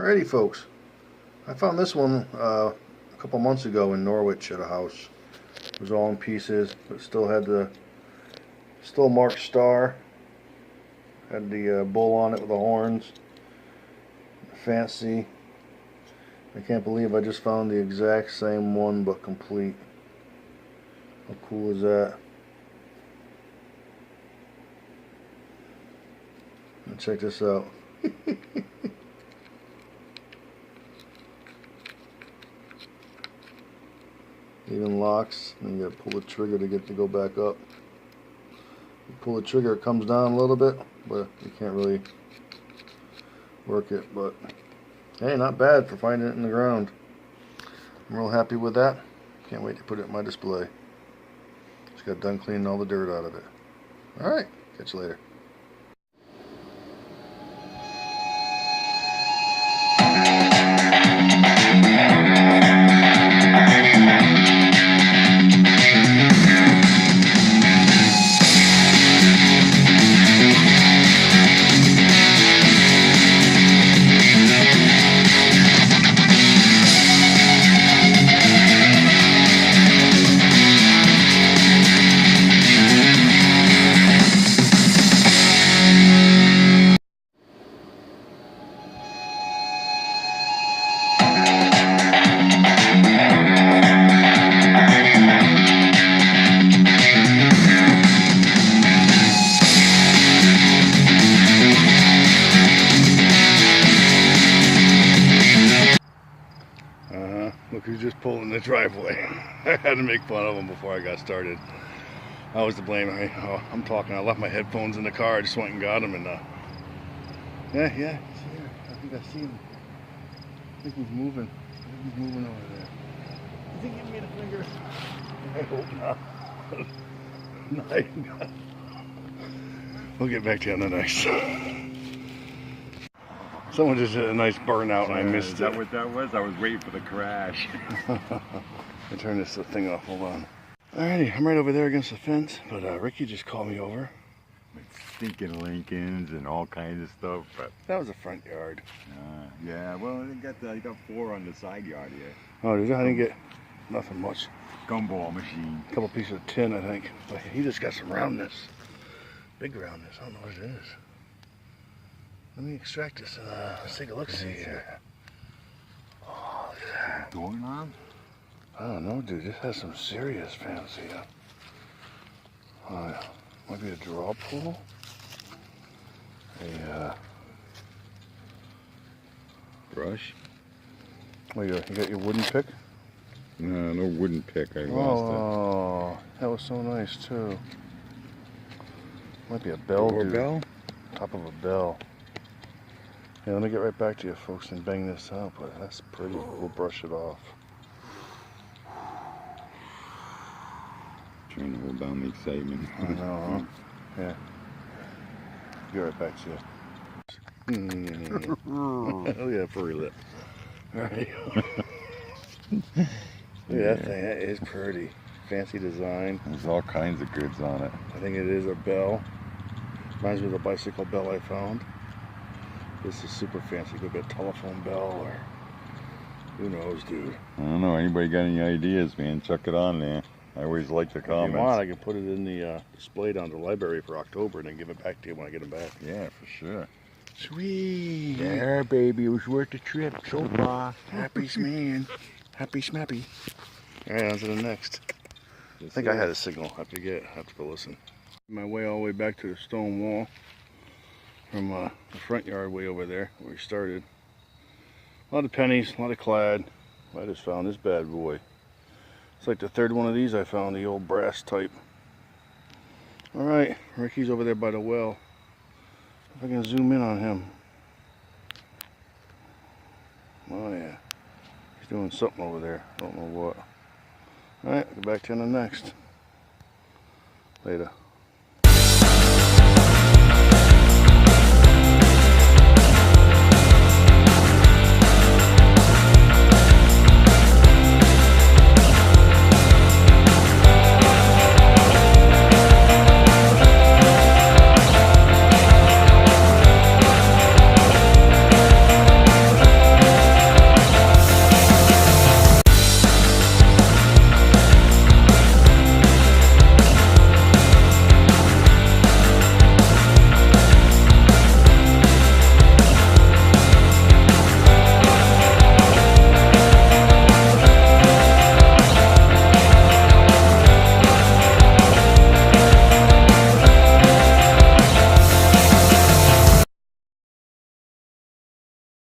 Alrighty folks, I found this one a couple months ago in Norwich at a house. It was all in pieces, but still had the marked star. Had the bull on it with the horns. Fancy. I can't believe I just found the exact same one but complete. How cool is that? And check this out. Even locks, and you gotta pull the trigger to get to go back up. You pull the trigger, it comes down a little bit, but you can't really work it. But hey, not bad for finding it in the ground. I'm real happy with that. Can't wait to put it in my display. Just got done cleaning all the dirt out of it. Alright, catch you later. Look who's just pulling the driveway. I had to make fun of him before I got started. I was to blame. I'm talking. I left my headphones in the car. I just went and got them, and yeah. I think I see him. I think he's moving. He's moving over there. Is he giving me the finger? I hope not. Nice. We'll get back to you on the next. Someone just did a nice burnout and I missed it. Is that what that was? I was waiting for the crash. I turn this thing off, hold on. Alrighty, I'm right over there against the fence, but Ricky just called me over. With stinking Lincolns and all kinds of stuff, but... That was the front yard. Yeah, well, I got 4 on the side yard here. Oh, did you? I didn't get nothing much. Gumball machine. A couple pieces of tin, I think. But he just got some roundness. Big roundness, I don't know what it is. Let me extract this and let's take a look-see here. Oh, look at that. Doorknob? I don't know, dude. This has some serious fancy. Might be a draw pull. A Brush? Oh, you got your wooden pick? No, no wooden pick. I lost it. Oh, that was so nice too. Might be a bell, dude. Bell? Top of a bell. Yeah, let me get right back to you folks and bang this out, but that's pretty. We'll brush it off. Trying to hold down the excitement. I know, huh? Yeah. Get right back to you. Oh yeah, furry lip. Alright. Look at that thing, that is pretty. Fancy design. There's all kinds of goods on it. I think it is a bell. Reminds me of the bicycle bell I found. This is super fancy. Could be a telephone bell or who knows, dude. I don't know. Anybody got any ideas, man? Chuck it on there. I always like the comments. If you want, I can put it in the display down at the library for October and then give it back to you when I get them back. Yeah, for sure. Sweet. Yeah, baby. It was worth the trip so far. Happy man. Happy smappy. Alright, on to the next. I think I had a signal. I have to go listen. My way all the way back to the stone wall from the front yard way over there where we started. A lot of pennies, a lot of clad. I just found this bad boy. It's like the third one of these I found, the old brass type. Alright, Ricky's over there by the well. If I can zoom in on him. Oh yeah. He's doing something over there. Don't know what. Alright, go back to the next. Later.